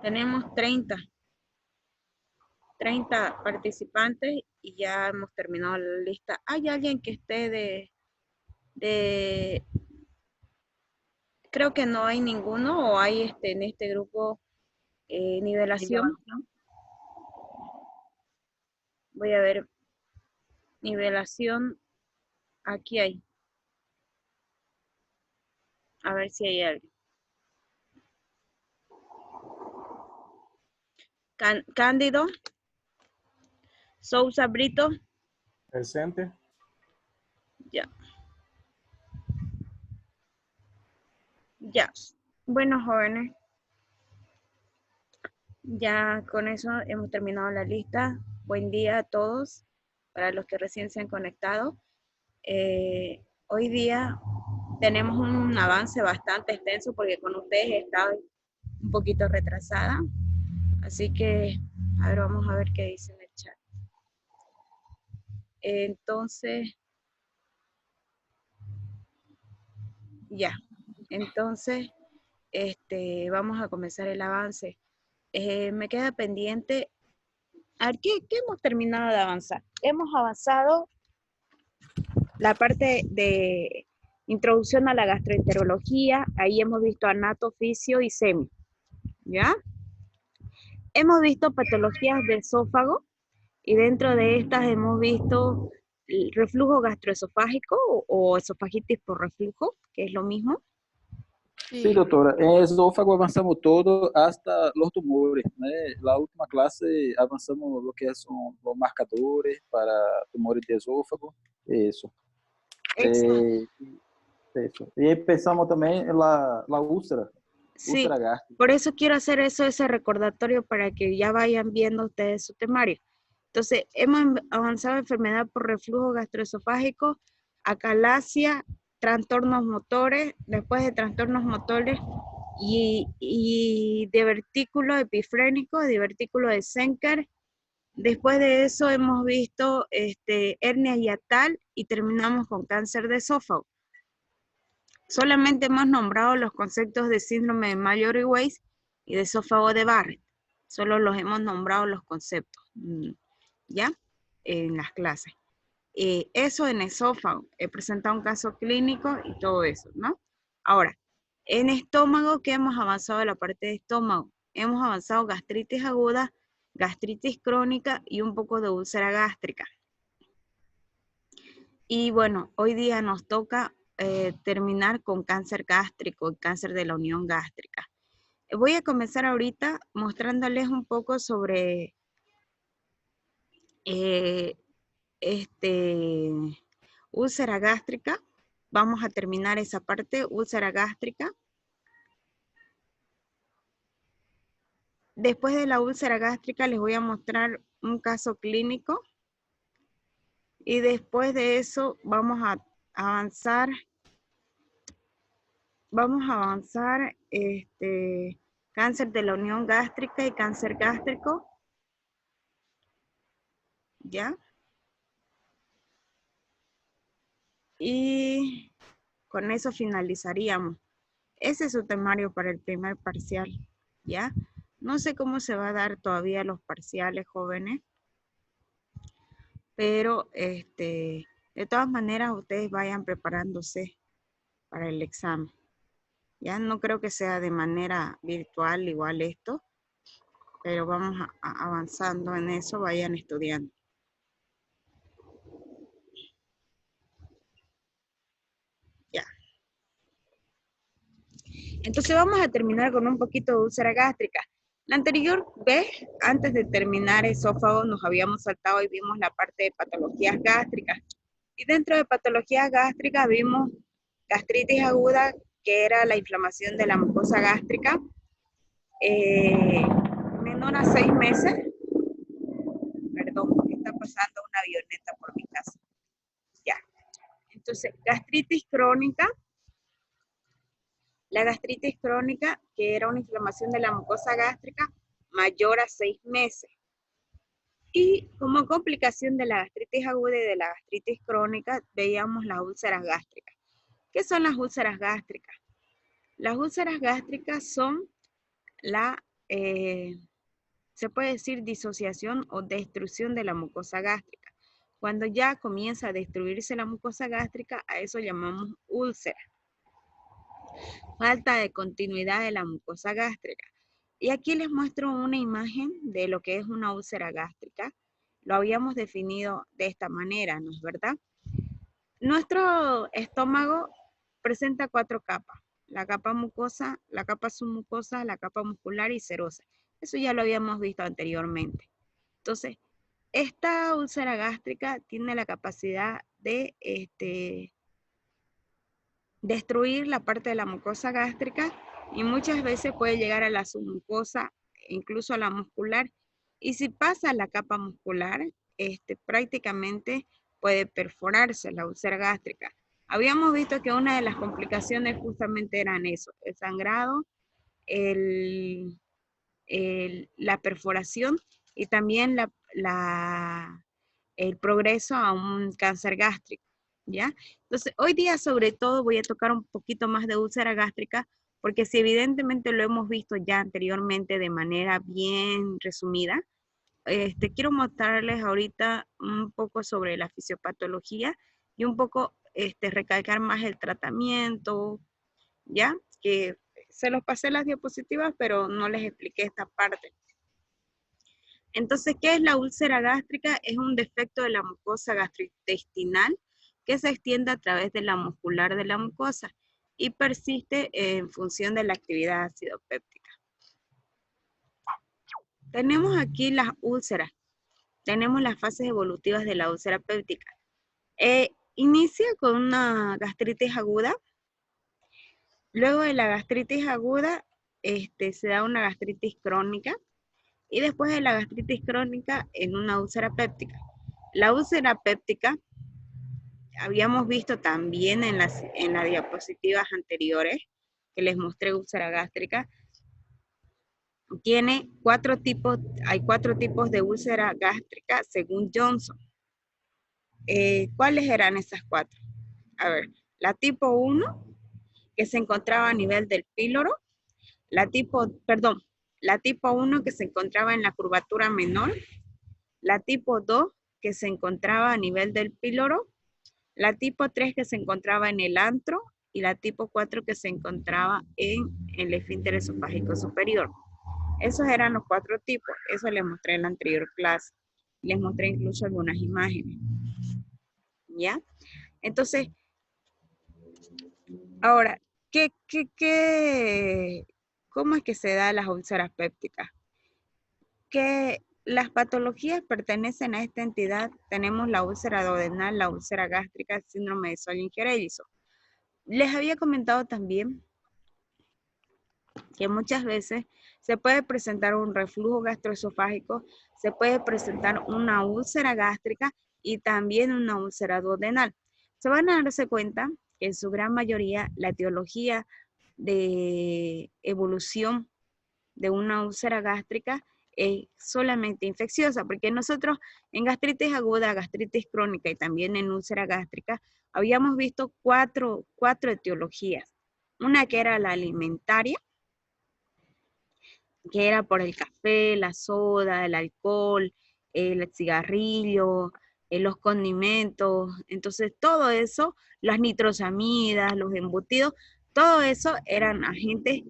Tenemos 30 participantes y ya hemos terminado la lista. ¿Hay alguien que esté de creo que no hay ninguno o hay en este grupo nivelación? Voy a ver, nivelación, aquí hay. A ver si hay alguien. Cándido, Sousa Brito, Presente. ya. Ya. Bueno, jóvenes, ya con eso hemos terminado la lista. Buen día a todos, para los que recién se han conectado. Hoy día tenemos un avance bastante extenso porque con ustedes he estado un poquito retrasada. Así que, a ver, vamos a ver qué dice en el chat. Entonces, ya. Entonces, vamos a comenzar el avance. Me queda pendiente. A ver, ¿qué hemos terminado de avanzar? Hemos avanzado la parte de introducción a la gastroenterología. Ahí hemos visto anato, fisio y semi. ¿Ya? Hemos visto patologías del esófago y dentro de estas hemos visto el reflujo gastroesofágico o esofagitis por reflujo, que es lo mismo. Sí, doctora. En esófago avanzamos todo hasta los tumores, ¿no? La última clase avanzamos lo que son los marcadores para tumores de esófago, eso. Eso. Y empezamos también en la úlcera, Sí, úlcera gástrica. por eso quiero hacer ese recordatorio para que ya vayan viendo ustedes su temario. Entonces, hemos avanzado enfermedad por reflujo gastroesofágico, acalasia, trastornos motores, después de trastornos motores y divertículo epifrénico, divertículo de Senker. Después de eso hemos visto hernia hiatal y terminamos con cáncer de esófago. Solamente hemos nombrado los conceptos de síndrome de Mallory-Weiss y de esófago de Barrett. Solo los hemos nombrado los conceptos, ¿ya? En las clases. Eso en esófago. He presentado un caso clínico y todo eso, ¿no? Ahora, en estómago, ¿qué hemos avanzado en la parte de estómago? Hemos avanzado gastritis aguda, gastritis crónica y un poco de úlcera gástrica. Y bueno, hoy día nos toca terminar con cáncer gástrico, cáncer de la unión gástrica. Voy a comenzar ahorita mostrándoles un poco sobre úlcera gástrica. Vamos a terminar esa parte, úlcera gástrica. Después de la úlcera gástrica les voy a mostrar un caso clínico. Y después de eso vamos a avanzar. Vamos a avanzar cáncer de la unión gástrica y cáncer gástrico. ¿Ya? Y con eso finalizaríamos. Ese es su temario para el primer parcial. ¿Ya? No sé cómo se va a dar todavía los parciales, jóvenes. Pero de todas maneras ustedes vayan preparándose para el examen. Ya no creo que sea de manera virtual igual esto, pero vamos avanzando en eso, vayan estudiando. Ya. Entonces vamos a terminar con un poquito de úlcera gástrica. La anterior vez, antes de terminar esófago, nos habíamos saltado y vimos la parte de patologías gástricas. Y dentro de patologías gástricas vimos gastritis aguda, que era la inflamación de la mucosa gástrica, menor a 6 meses. Perdón, está pasando una avioneta por mi casa. Ya. Entonces, gastritis crónica. La gastritis crónica, que era una inflamación de la mucosa gástrica mayor a 6 meses. Y como complicación de la gastritis aguda y de la gastritis crónica, veíamos las úlceras gástricas. ¿Qué son las úlceras gástricas? Las úlceras gástricas son la se puede decir disociación o destrucción de la mucosa gástrica. Cuando ya comienza a destruirse la mucosa gástrica, a eso llamamos úlcera. Falta de continuidad de la mucosa gástrica. Y aquí les muestro una imagen de lo que es una úlcera gástrica. Lo habíamos definido de esta manera, ¿no es verdad? Nuestro estómago presenta 4 capas. La capa mucosa, la capa submucosa, la capa muscular y serosa. Eso ya lo habíamos visto anteriormente. Entonces, esta úlcera gástrica tiene la capacidad de destruir la parte de la mucosa gástrica y muchas veces puede llegar a la submucosa, incluso a la muscular. Y si pasa a la capa muscular, prácticamente puede perforarse la úlcera gástrica. Habíamos visto que una de las complicaciones justamente eran eso, el sangrado, la perforación y también el progreso a un cáncer gástrico, ¿ya? Entonces, hoy día sobre todo voy a tocar un poquito más de úlcera gástrica, porque si evidentemente lo hemos visto ya anteriormente de manera bien resumida, quiero mostrarles ahorita un poco sobre la fisiopatología y un poco recalcar más el tratamiento, ¿ya? Que se los pasé las diapositivas, pero no les expliqué esta parte. Entonces, ¿qué es la úlcera gástrica? Es un defecto de la mucosa gastrointestinal que se extiende a través de la muscular de la mucosa y persiste en función de la actividad acidopéptica. Tenemos aquí las úlceras. Tenemos las fases evolutivas de la úlcera péptica. Inicia con una gastritis aguda. Luego de la gastritis aguda, se da una gastritis crónica. Y después de la gastritis crónica en una úlcera péptica. La úlcera péptica, habíamos visto también en las diapositivas anteriores, que les mostré úlcera gástrica, tiene 4 tipos, hay 4 tipos de úlcera gástrica según Johnson. ¿Cuáles eran esas 4? A ver, la tipo 1, que se encontraba a nivel del píloro, la tipo 1 que se encontraba en la curvatura menor, la tipo 2 que se encontraba a nivel del píloro, la tipo 3 que se encontraba en el antro y la tipo 4 que se encontraba en el esfínter esofágico superior. Esos eran los 4 tipos, eso les mostré en la anterior clase. Les mostré incluso algunas imágenes. ¿Ya? Entonces, ahora, ¿cómo es que se dan las úlceras pépticas? Que las patologías pertenecen a esta entidad. Tenemos la úlcera duodenal, la úlcera gástrica, el síndrome de Sjögren-Kereviso. Les había comentado también que muchas veces se puede presentar un reflujo gastroesofágico, se puede presentar una úlcera gástrica y también una úlcera duodenal. Se van a darse cuenta que en su gran mayoría la etiología de evolución de una úlcera gástrica es solamente infecciosa, porque nosotros en gastritis aguda, gastritis crónica y también en úlcera gástrica habíamos visto cuatro etiologías. Una que era la alimentaria, que era por el café, la soda, el alcohol, el cigarrillo, los condimentos. Entonces todo eso, las nitrosamidas, los embutidos, todo eso eran agentes,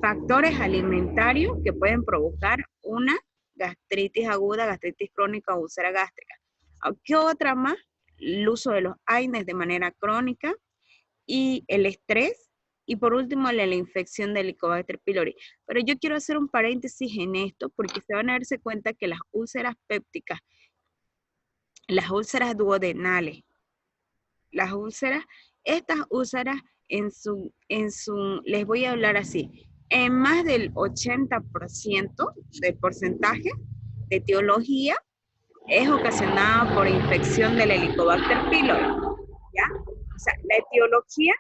factores alimentarios que pueden provocar una gastritis aguda, gastritis crónica o úlcera gástrica. ¿Qué otra más? El uso de los AINES de manera crónica y el estrés. Y por último, la infección del Helicobacter pylori. Pero yo quiero hacer un paréntesis en esto porque se van a darse cuenta que las úlceras pépticas, las úlceras duodenales, estas úlceras les voy a hablar así, en más del 80% del porcentaje de etiología es ocasionada por infección del Helicobacter pylori, ¿ya? O sea, la etiología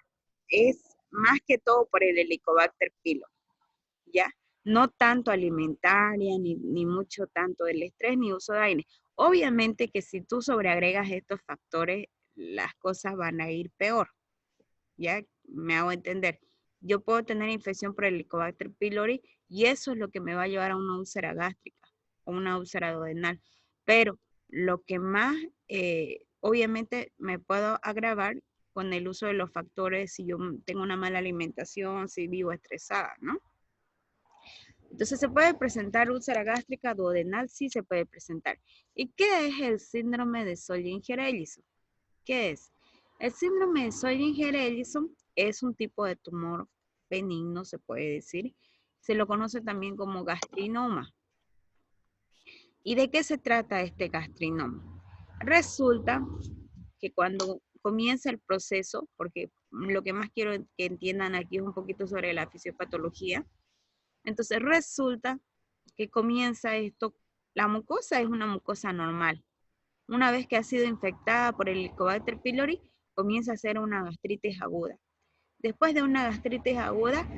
es más que todo por el Helicobacter pylori, ¿ya? No tanto alimentaria, ni mucho tanto del estrés, ni uso de AINES. Obviamente que si tú sobreagregas estos factores, las cosas van a ir peor, ¿ya? Me hago entender. yo puedo tener infección por Helicobacter pylori y eso es lo que me va a llevar a una úlcera gástrica o una úlcera duodenal. Pero lo que más, obviamente, me puedo agravar con el uso de los factores si yo tengo una mala alimentación, si vivo estresada, ¿no? Entonces, ¿se puede presentar úlcera gástrica duodenal? Sí se puede presentar. ¿Y qué es el síndrome de Zollinger-Ellison? ¿Qué es? El síndrome de Zollinger-Ellison es un tipo de tumor benigno, se puede decir. Se lo conoce también como gastrinoma. ¿Y de qué se trata este gastrinoma? Resulta que cuando comienza el proceso, porque lo que más quiero que entiendan aquí es un poquito sobre la fisiopatología, entonces resulta que comienza esto, la mucosa es una mucosa normal. Una vez que ha sido infectada por el Helicobacter pylori, comienza a ser una gastritis aguda. Después de una gastritis aguda,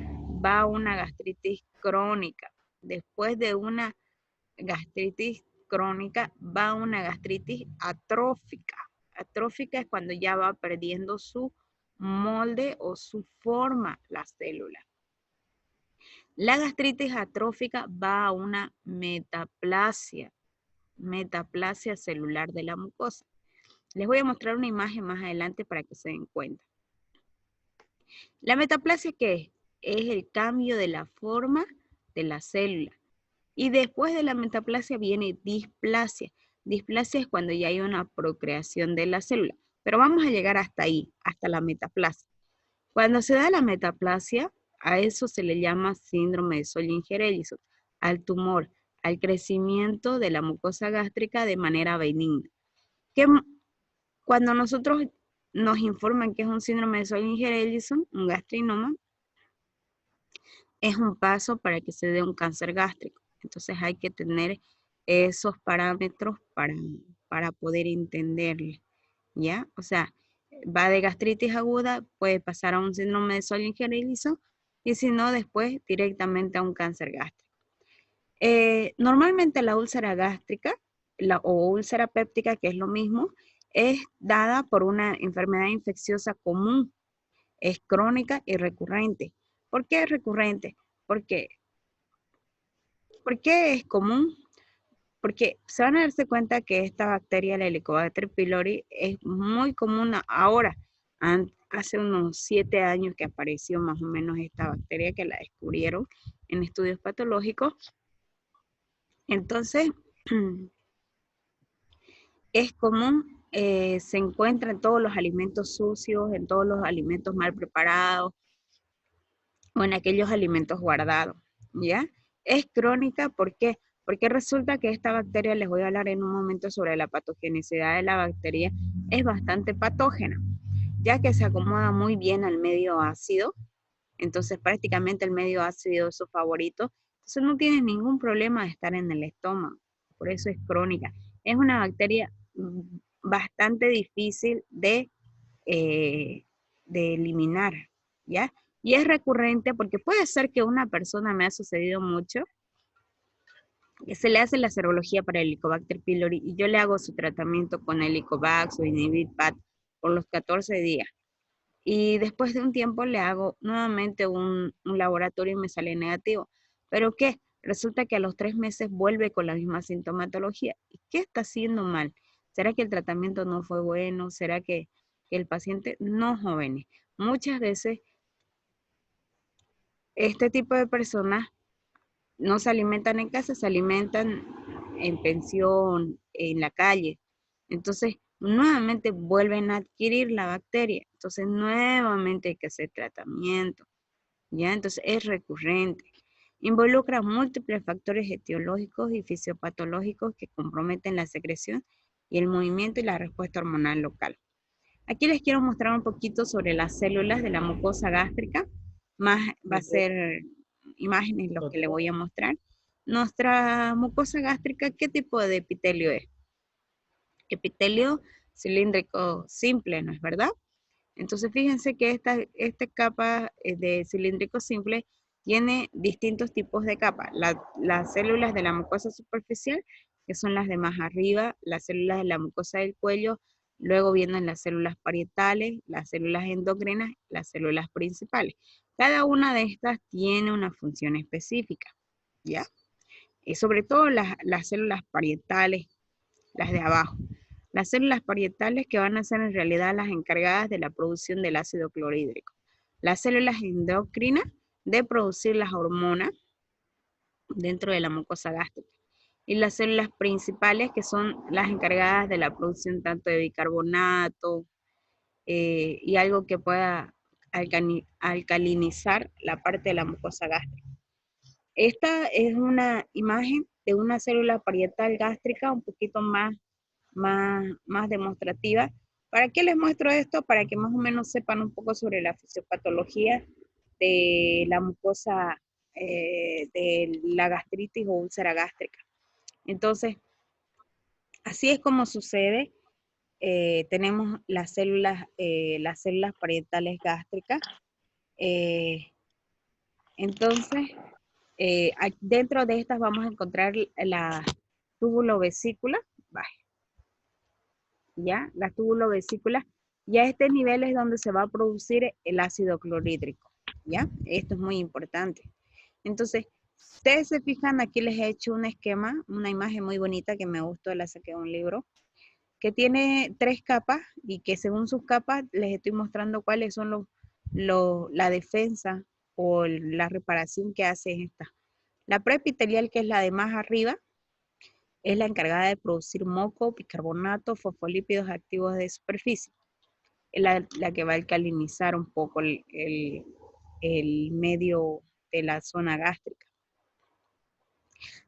va una gastritis crónica. Después de una gastritis crónica, va una gastritis atrófica. Atrófica es cuando ya va perdiendo su molde o su forma la célula. La gastritis atrófica va a una metaplasia celular de la mucosa. Les voy a mostrar una imagen más adelante para que se den cuenta. ¿La metaplasia qué es? Es el cambio de la forma de la célula. Y después de la metaplasia viene displasia. Displasia es cuando ya hay una procreación de la célula. Pero vamos a llegar hasta ahí, hasta la metaplasia. Cuando se da la metaplasia, a eso se le llama síndrome de Zollinger-Ellison, al tumor, al crecimiento de la mucosa gástrica de manera benigna. Cuando nosotros nos informan que es un síndrome de Zollinger-Ellison, un gastrinoma, es un paso para que se dé un cáncer gástrico. Entonces hay que tener esos parámetros para poder entenderle, ¿ya? O sea, va de gastritis aguda, puede pasar a un síndrome de Zollinger-Ellison y si no, después directamente a un cáncer gástrico. Normalmente la úlcera gástrica o úlcera péptica, que es lo mismo, es dada por una enfermedad infecciosa común, es crónica y recurrente. ¿Por qué es recurrente? ¿Por qué es común? Porque se van a darse cuenta que esta bacteria, la Helicobacter pylori, es muy común ahora. Hace unos 7 años que apareció más o menos esta bacteria que la descubrieron en estudios patológicos. Entonces, es común, se encuentra en todos los alimentos sucios, en todos los alimentos mal preparados o en aquellos alimentos guardados, ¿ya? Es crónica, ¿por qué? Porque resulta que esta bacteria, les voy a hablar en un momento sobre la patogenicidad de la bacteria, es bastante patógena, ya que se acomoda muy bien al medio ácido, entonces prácticamente el medio ácido es su favorito, entonces no tiene ningún problema de estar en el estómago, por eso es crónica. Es una bacteria bastante difícil de eliminar, ¿ya? Y es recurrente porque puede ser que una persona, me ha sucedido mucho, que se le hace la serología para el Helicobacter pylori y yo le hago su tratamiento con Helicobax o Inhibit-Pat por los 14 días. Y después de un tiempo le hago nuevamente un laboratorio y me sale negativo. ¿Pero qué? Resulta que a los 3 meses vuelve con la misma sintomatología. ¿Y qué está haciendo mal? ¿Será que el tratamiento no fue bueno? ¿Será que el paciente no, jóvenes? Muchas veces este tipo de personas no se alimentan en casa, se alimentan en pensión, en la calle. Entonces, nuevamente vuelven a adquirir la bacteria. Entonces, nuevamente hay que hacer tratamiento. ¿Ya? Entonces, es recurrente. Involucra múltiples factores etiológicos y fisiopatológicos que comprometen la secreción y el movimiento y la respuesta hormonal local. Aquí les quiero mostrar un poquito sobre las células de la mucosa gástrica. Más va a ser imágenes lo que le voy a mostrar. Nuestra mucosa gástrica, ¿qué tipo de epitelio es? Epitelio cilíndrico simple, ¿no es verdad? Entonces fíjense que esta capa de cilíndrico simple tiene distintos tipos de capas. Las células de la mucosa superficial, que son las de más arriba, las células de la mucosa del cuello, luego vienen las células parietales, las células endocrinas, las células principales. Cada una de estas tiene una función específica, ¿ya? Y sobre todo las células parietales, las de abajo. Las células parietales que van a ser en realidad las encargadas de la producción del ácido clorhídrico. Las células endocrinas de producir las hormonas dentro de la mucosa gástrica. Y las células principales que son las encargadas de la producción tanto de bicarbonato y algo que pueda alcalinizar la parte de la mucosa gástrica. Esta es una imagen de una célula parietal gástrica un poquito más demostrativa. ¿Para qué les muestro esto? Para que más o menos sepan un poco sobre la fisiopatología de la mucosa, de la gastritis o úlcera gástrica. Entonces, así es como sucede. Tenemos las células parietales gástricas. Entonces, dentro de estas vamos a encontrar la túbulo-vesícula. ¿Ya? La túbulo-vesícula. Y a este nivel es donde se va a producir el ácido clorhídrico. ¿Ya? Esto es muy importante. Entonces, ustedes se fijan, aquí les he hecho un esquema, una imagen muy bonita que me gustó, la saqué de un libro, que tiene 3 capas y que según sus capas les estoy mostrando cuáles son la defensa o la reparación que hace esta. La preepitelial, que es la de más arriba, es la encargada de producir moco, bicarbonato, fosfolípidos activos de superficie. Es la que va a alcalinizar un poco el medio de la zona gástrica.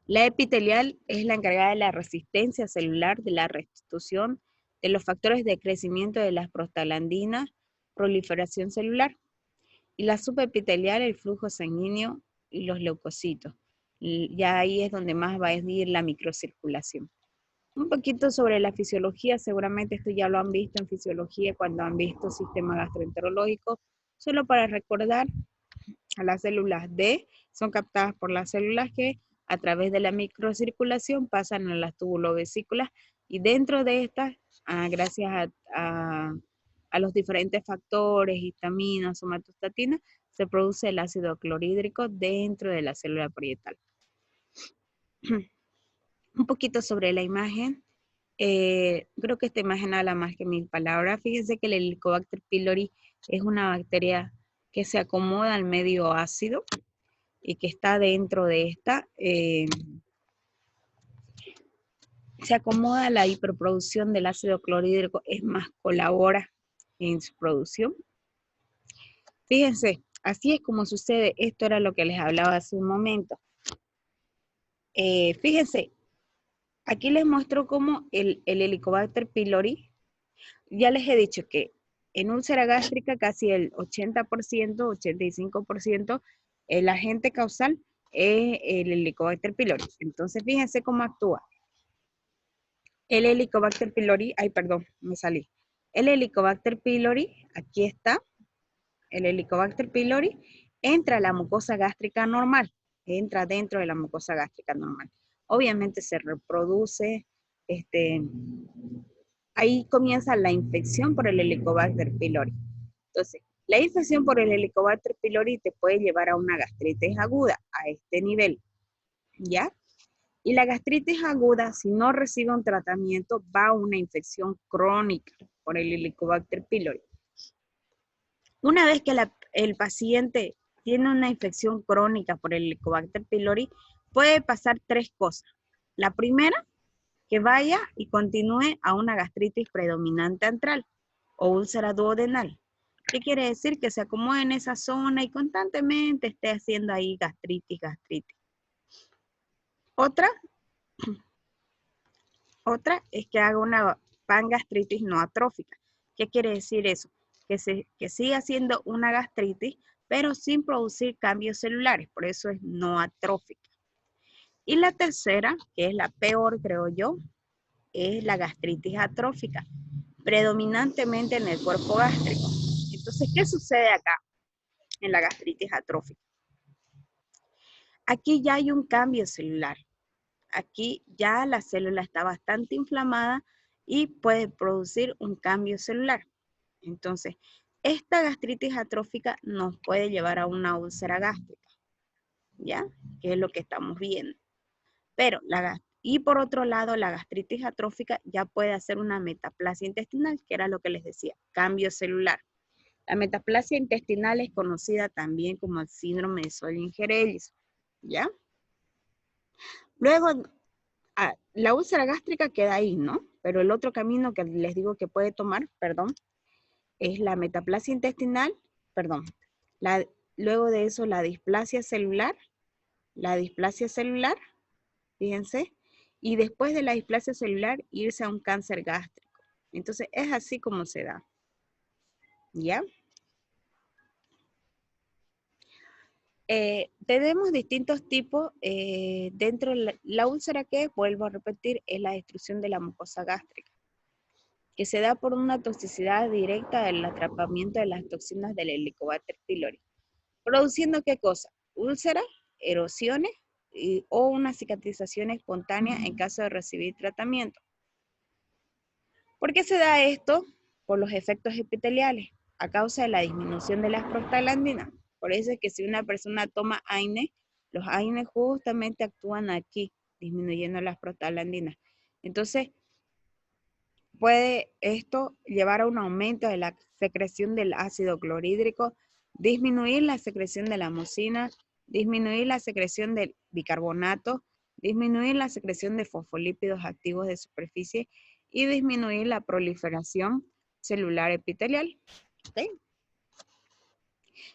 La epitelial es la encargada de la resistencia celular, de la restitución de los factores de crecimiento de las prostaglandinas, proliferación celular. Y la subepitelial, el flujo sanguíneo y los leucocitos. Y ya ahí es donde más va a ir la microcirculación. Un poquito sobre la fisiología, seguramente esto ya lo han visto en fisiología cuando han visto sistema gastroenterológico. Solo para recordar, a las células D son captadas por las células G a través de la microcirculación, pasan a las túbulovesículas y dentro de estas, gracias a los diferentes factores, histaminas, somatostatinas, se produce el ácido clorhídrico dentro de la célula parietal. Un poquito sobre la imagen. Creo que esta imagen habla más que 1000 palabras. Fíjense que el Helicobacter pylori es una bacteria que se acomoda al medio ácido y que está dentro de esta. Se acomoda a la hiperproducción del ácido clorhídrico, es más, colabora en su producción. Fíjense, así es como sucede. Esto era lo que les hablaba hace un momento. Fíjense, aquí les muestro cómo el Helicobacter pylori, ya les he dicho que en úlcera gástrica casi el 80%, 85%, el agente causal es el Helicobacter pylori. Entonces, fíjense cómo actúa. El Helicobacter pylori, me salí. El Helicobacter pylori, aquí está. El Helicobacter pylori entra a la mucosa gástrica normal. Entra dentro de la mucosa gástrica normal. Obviamente se reproduce, ahí comienza la infección por el Helicobacter pylori. Entonces, la infección por el Helicobacter pylori te puede llevar a una gastritis aguda a este nivel, ¿ya? Y la gastritis aguda, si no recibe un tratamiento, va a una infección crónica por el Helicobacter pylori. Una vez que el paciente tiene una infección crónica por el Helicobacter pylori, puede pasar 3 cosas. La primera, que vaya y continúe a una gastritis predominante antral o úlcera duodenal. ¿Qué quiere decir? Que se acomode en esa zona y constantemente esté haciendo ahí gastritis. Otra es que haga una pangastritis no atrófica. ¿Qué quiere decir eso? Que siga haciendo una gastritis, pero sin producir cambios celulares, por eso es no atrófica. Y la tercera, que es la peor, creo yo, es la gastritis atrófica, predominantemente en el cuerpo gástrico. Entonces, ¿qué sucede acá en la gastritis atrófica? Aquí ya hay un cambio celular. Aquí ya la célula está bastante inflamada y puede producir un cambio celular. Entonces, esta gastritis atrófica nos puede llevar a una úlcera gástrica, ¿ya? Que es lo que estamos viendo. Pero y por otro lado, la gastritis atrófica ya puede hacer una metaplasia intestinal, que era lo que les decía, cambio celular. La metaplasia intestinal es conocida también como el síndrome de Sjögren-Ellis, ¿ya? Luego, la úlcera gástrica queda ahí, ¿no? Pero el otro camino que les digo que puede tomar, perdón, es la metaplasia intestinal, perdón, luego de eso la displasia celular, fíjense, y después de la displasia celular irse a un cáncer gástrico. Entonces es así como se da, ¿ya? Tenemos distintos tipos dentro de la úlcera que, vuelvo a repetir, es la destrucción de la mucosa gástrica, que se da por una toxicidad directa del atrapamiento de las toxinas del Helicobacter pylori. ¿Produciendo qué cosa? Úlceras, erosiones o una cicatrización espontánea en caso de recibir tratamiento. ¿Por qué se da esto? Por los efectos epiteliales, a causa de la disminución de las prostaglandinas. Por eso es que si una persona toma AINE, los AINE justamente actúan aquí, disminuyendo las prostaglandinas. Entonces, puede esto llevar a un aumento de la secreción del ácido clorhídrico, disminuir la secreción de la mucina, disminuir la secreción del bicarbonato, disminuir la secreción de fosfolípidos activos de superficie y disminuir la proliferación celular epitelial. ¿Okay?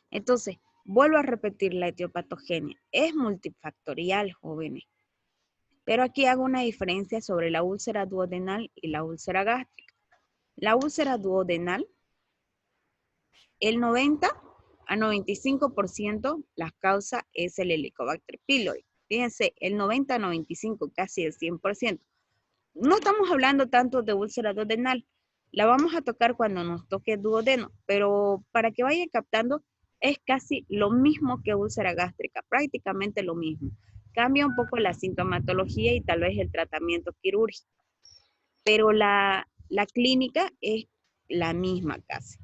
Entonces, vuelvo a repetir, la etiopatogenia es multifactorial, jóvenes. Pero aquí hago una diferencia sobre la úlcera duodenal y la úlcera gástrica. La úlcera duodenal, el 90 a 95% la causa es el Helicobacter pylori. Fíjense, el 90 a 95, casi el 100%. No estamos hablando tanto de úlcera duodenal. La vamos a tocar cuando nos toque duodeno, pero para que vayan captando, es casi lo mismo que úlcera gástrica, prácticamente lo mismo. Cambia un poco la sintomatología y tal vez el tratamiento quirúrgico, pero la clínica es la misma casi.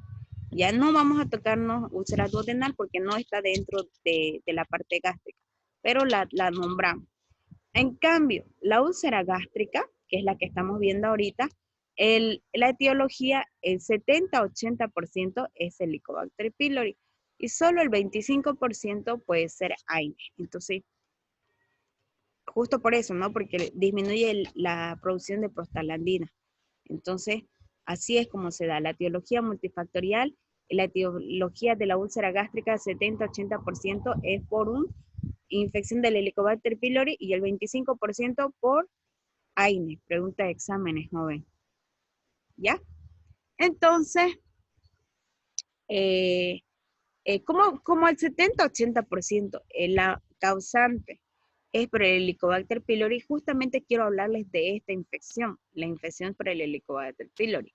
Ya no vamos a tocarnos úlcera duodenal porque no está dentro de la parte gástrica, pero la nombramos. En cambio, la úlcera gástrica, que es la que estamos viendo ahorita, la etiología, el 70-80% es el Helicobacter pylori y solo el 25% puede ser AINE. Entonces, justo por eso, ¿no? Porque disminuye la producción de prostaglandina. Entonces, así es como se da la etiología multifactorial. La etiología de la úlcera gástrica, 70-80% es por una infección del Helicobacter pylori y el 25% por AINE, pregunta de exámenes, joven. ¿Ya? Entonces, como el 70-80% la causante es por el Helicobacter pylori, justamente quiero hablarles de esta infección, la infección por el Helicobacter pylori.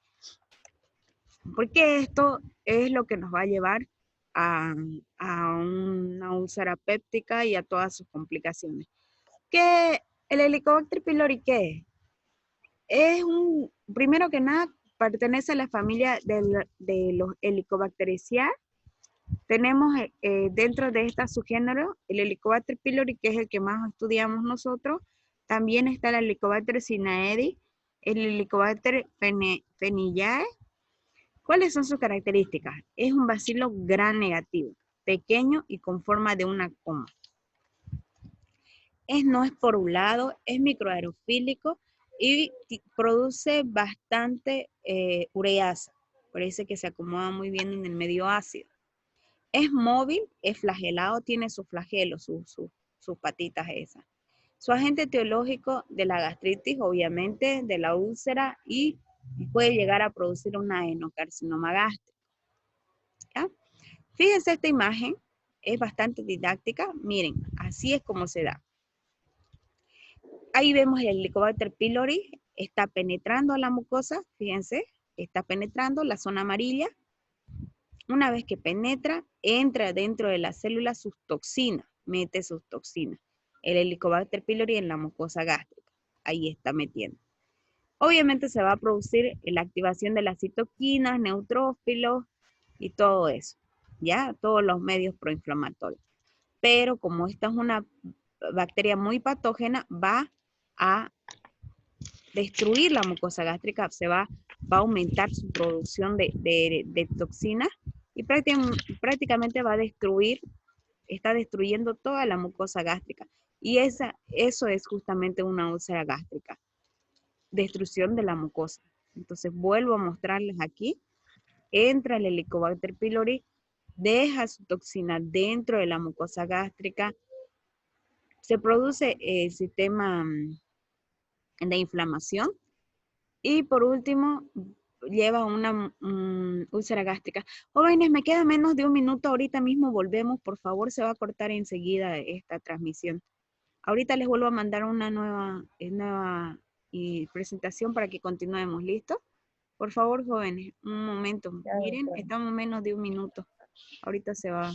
Porque esto es lo que nos va a llevar a una úlcera péptica y a todas sus complicaciones. ¿Qué el Helicobacter pylori qué es? Primero que nada, pertenece a la familia de los Helicobacteriaceae. Tenemos dentro de esta subgénero el Helicobacter pylori, que es el que más estudiamos nosotros. También está el Helicobacter sinaedi, el Helicobacter fenillae. ¿Cuáles son sus características? Es un bacilo gram negativo, pequeño y con forma de una coma. No es porulado, es microaerofílico y produce bastante ureasa. Parece que se acomoda muy bien en el medio ácido. Es móvil, es flagelado, tiene sus flagelos, sus patitas esas. Su agente etiológico de la gastritis, obviamente, de la úlcera y puede llegar a producir un adenocarcinoma gástrico. ¿Ya? Fíjense esta imagen, es bastante didáctica. Miren, así es como se da. Ahí vemos el Helicobacter pylori, está penetrando a la mucosa, fíjense, está penetrando la zona amarilla. Una vez que penetra, entra dentro de la célula sus toxinas, mete sus toxinas. El Helicobacter pylori en la mucosa gástrica, ahí está metiendo. Obviamente se va a producir la activación de las citoquinas, neutrófilos, y todo eso, ¿ya? Todos los medios proinflamatorios. Pero como esta es una bacteria muy patógena, va a destruir la mucosa gástrica, va a aumentar su producción de toxinas y prácticamente va a destruir, está destruyendo toda la mucosa gástrica. Y eso es justamente una úlcera gástrica, destrucción de la mucosa. Entonces vuelvo a mostrarles aquí, entra el Helicobacter pylori, deja su toxina dentro de la mucosa gástrica, se produce el sistema de inflamación y por último lleva una úlcera gástrica. Jóvenes, me queda menos de un minuto, ahorita mismo volvemos, por favor, se va a cortar enseguida esta transmisión. Ahorita les vuelvo a mandar una nueva presentación para que continuemos, ¿listo? Por favor, jóvenes, un momento. Miren, estamos menos de un minuto. Ahorita se va.